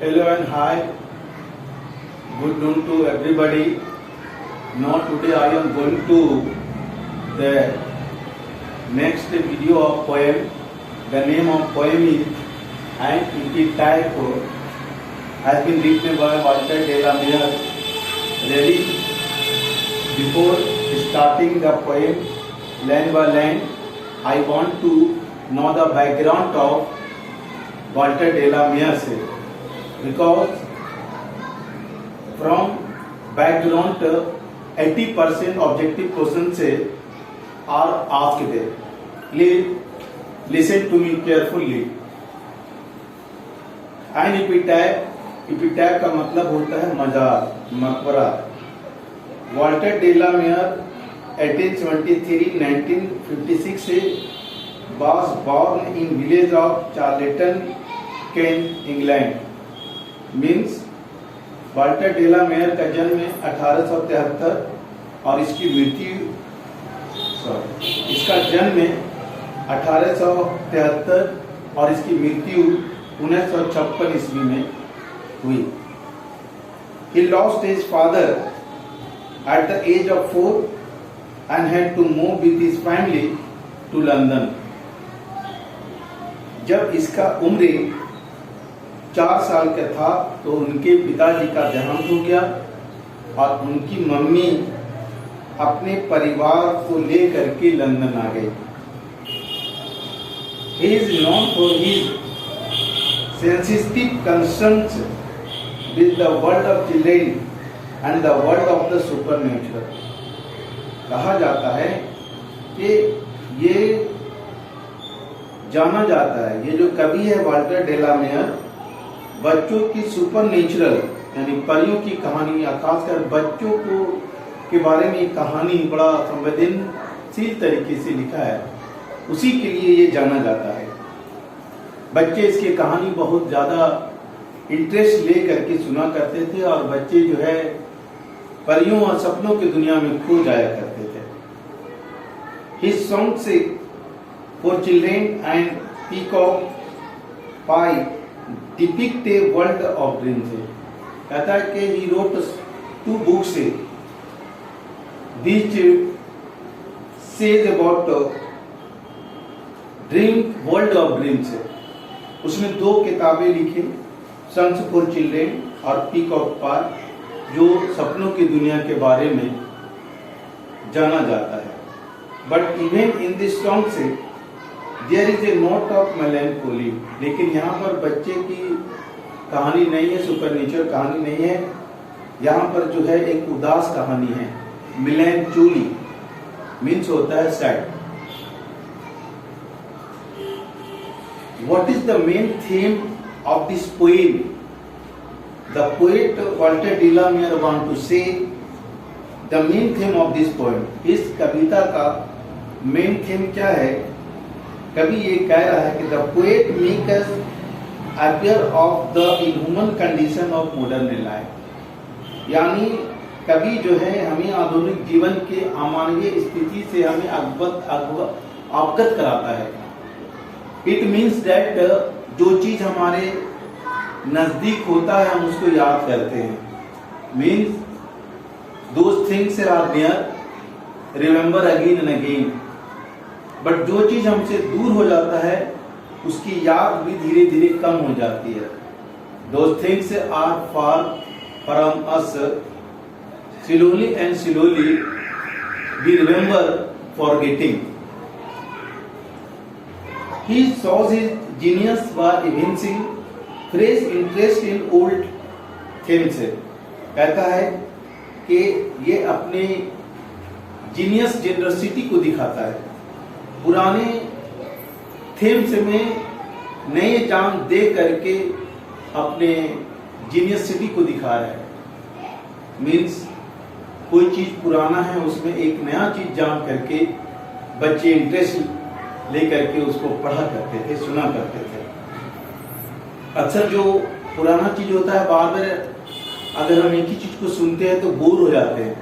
Hello and hi. Good noon to everybody. Now today I am going to the next video of poem. The name of poem is Anti-Type has been written by Walter de la Mare. Really, before starting the poem line by line, I want to know the background of Walter de la Mare, because from background 80% objective questions are asked there. Please listen to me carefully. An epitaph का मतलब होता है मजार, मकबरा. Walter de la Mare 1873 1956 was born in village of Charlton, Kent, England. Means Walter de la Mare का जन्म 1873 और इसका जन्म 1873 और इसकी मृत्यु 1956 ईस्वी में हुई. He lost his father at the age of 4 and had to move with his family to London. जब इसका उम्र 4 साल का था तो उनके पिताजी का देहांत हो गया और उनकी मम्मी अपने परिवार को लेकर के लंदन आ गई. He is known for his sensitive concerns with the world of children and the world of the supernatural. कहा जाता है कि ये जाना जाता है, ये जो कवि है वाल्टर डे ला मेयर, बच्चों की सुपर नेचुरल यानी परियों की कहानी, खासकर बच्चों को के बारे में कहानी बड़ा संवेदनशील तरीके से लिखा है, उसी के लिए ये जाना जाता है. बच्चे इसकी कहानी बहुत ज्यादा इंटरेस्ट ले करके सुना करते थे और बच्चे जो है परियों और सपनों की दुनिया में खो जाया करते थे. His songs for children and Peacock Pie depict a world of dreams. कहता है कि he wrote 2 books which says about dream world of dreams. उसने 2 किताबें लिखी, सॉन्ग्स फॉर चिल्ड्रेन और पीकॉक पाई, जो सपनों की दुनिया के बारे में जाना जाता है. But even in this song से there is a note of melancholy. लेकिन यहाँ पर बच्चे की कहानी नहीं है, सुपरनेचुरल कहानी नहीं है. यहाँ पर जो है एक उदास कहानी है. मेलैंकोली मीन्स होता है sad. What is the main theme of this poem? The poet Walter de la Mare want to say the main theme of this poem. इस कविता का मेन थीम क्या है? कवि ये कह रहा है कि the poet makes us aware of the inhuman condition of modern life. यानी कवि जो है हमें आधुनिक जीवन के अमानवीय स्थिति से हमें अवगत कराता है. It means that जो चीज हमारे नजदीक होता है हम उसको याद करते हैं. Means those things are there, remember again and again. But जो चीज हमसे दूर हो जाता है उसकी याद भी धीरे धीरे कम हो जाती है. Those things are far from us, slowly and slowly we remember forgetting. He shows his genius by evincing fresh interest in old themes. कहता है कि ये अपने जीनियस जेनरसिटी को दिखाता है. पुराने थीम्स में नए जान दे करके अपने जीनियसिटी को दिखा रहा है. मीन्स कोई चीज पुराना है उसमें एक नया चीज जान करके बच्चे इंटरेस्ट लेकर के उसको पढ़ा करते थे, सुना करते थे. अक्सर जो पुराना चीज होता है बार बार अगर हम एक ही चीज को सुनते हैं तो बोर हो जाते हैं.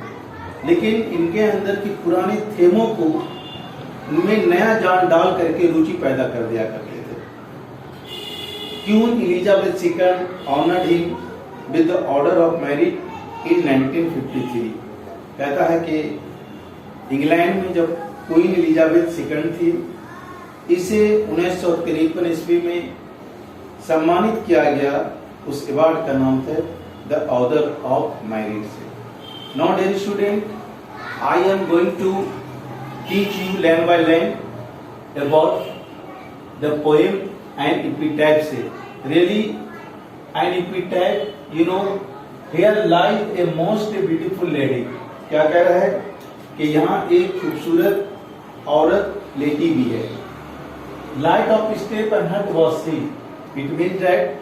लेकिन इनके अंदर की पुराने थेमों को उनमें नया जान डाल करके रुचि पैदा कर दिया करते थे. Queen Elizabeth II honored him with the Order of Merit in 1953. कहता है कि इंग्लैंड में जब क्वीन एलिजाबेथ II थी, इसे 1953 ईस्वी में सम्मानित किया गया। उस अवार्ड का नाम था द ऑर्डर ऑफ मेरिट से। Now dear student, I am going to teach you line by line about the poem and epitaph से। Really an epitaph, you know, here lies a most beautiful lady. क्या कह रहा है कि यहाँ एक खूबसूरत औरत लेटी भी है। Light of step and heart was she. It mean that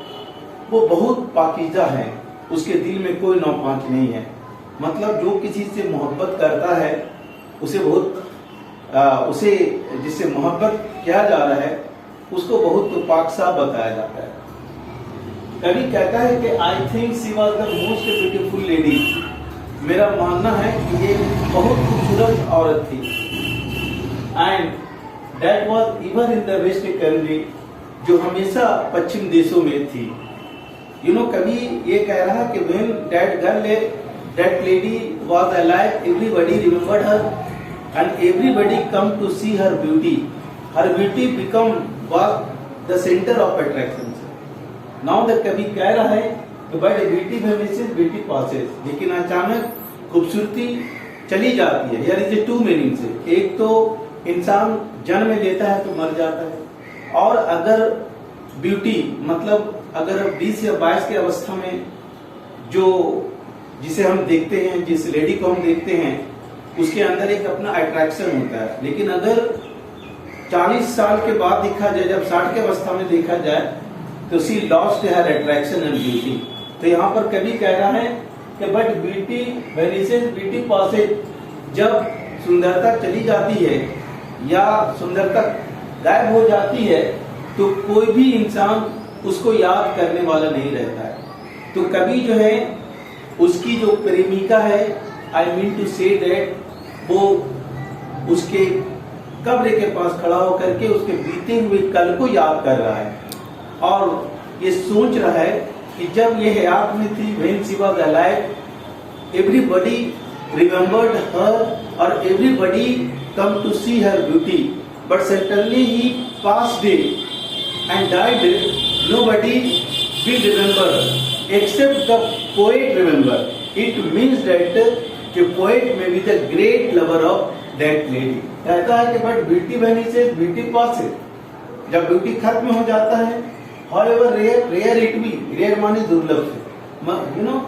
वो बहुत पाकीज़ा है, उसके दिल में कोई नौपांच नहीं है। मतलब जो किसी से मोहब्बत करता है उसे उसे जिससे मोहब्बत किया जा रहा है उसको बहुत पाकसा बताया जाता है। कभी कहता है कि I think she was the most beautiful lady. मेरा मानना है कि ये बहुत खूबसूरत औरत थी। And that was even in the west country, जो हमेशा पश्चिम देशों में थी। यू नो, कभी ये कह रहा कि when that lady was alive, everybody remembered her and everybody come to see her beauty. Her beauty was the center of attraction. Now the कवि कह रहा है कि but beauty vanishes, beauty passes. लेकिन अचानक खूबसूरती चली जाती है। Here is two meanings है। एक तो इंसान जन्म लेता है तो मर जाता है, और अगर ब्यूटी मतलब अगर 20 या 22 की अवस्था में जिसे हम देखते हैं, जिस लेडी को हम देखते हैं, उसके अंदर एक अपना अट्रैक्शन होता है। लेकिन अगर 40 साल के बाद देखा जाए, जब 60 की अवस्था में देखा जाए, तो she lost her attraction and beauty. तो यहाँ पर कवि कह रहा है कि but beauty vanishes, beauty passes. जब सुंदरता चली जाती है या सुंदरता गायब हो जाती है तो कोई भी इंसान उसको याद करने वाला नहीं रहता है। तो कवि जो है, उसकी जो प्रेमिका है, I mean to say that, वो उसके कब्र के पास खड़ा होकर के उसके बीते हुए कल को याद कर रहा है और ये सोच रहा है कि जब ये हयात में थी, when she was alive, everybody remembered her और everybody come to see her beauty, but suddenly he passed and died. Nobody will remember except the poet remember. It means that the poet may be the great lover of that lady. कहता है कि but beauty vanishes, beauty passes. जब beauty खत्म हो जाता है, however rare it be, rare माने दुर्लभ से, you know,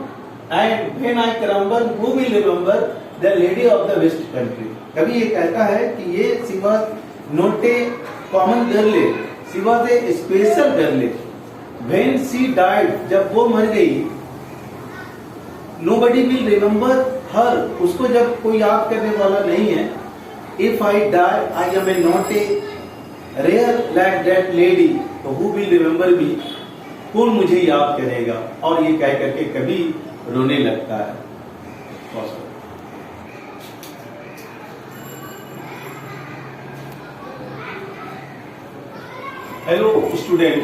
and when I remember, who will remember the lady of the west country. कभी ये कहता है कि ये she was not a common girl. She was a special girl. When she died, जब वो मर गई, nobody will remember her. उसको जब कोई याद करने वाला नहीं है, if I die, I am not a rare like that lady. तो who will remember me? कौन मुझे याद करेगा? और ये कह करके कभी रोने लगता है। Hello student,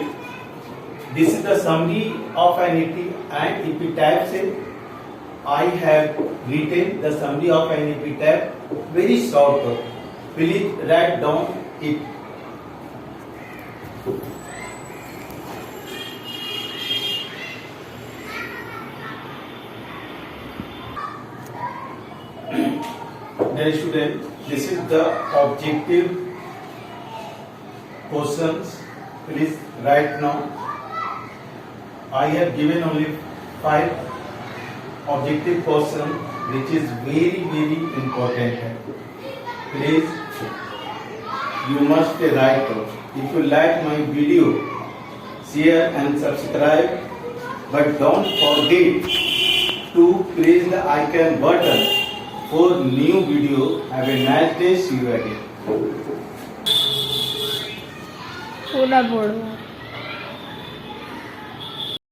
this is the summary of an epitaph. I have written the summary of an epitaph, very short. Please write down it. Dear student, this is the objective questions. Please write now. I have given only 5 objective questions, which is very important. Please, you must write. If you like my video, share and subscribe, but don't forget to press the icon button for new video. Have a nice day. See you again. पूरा board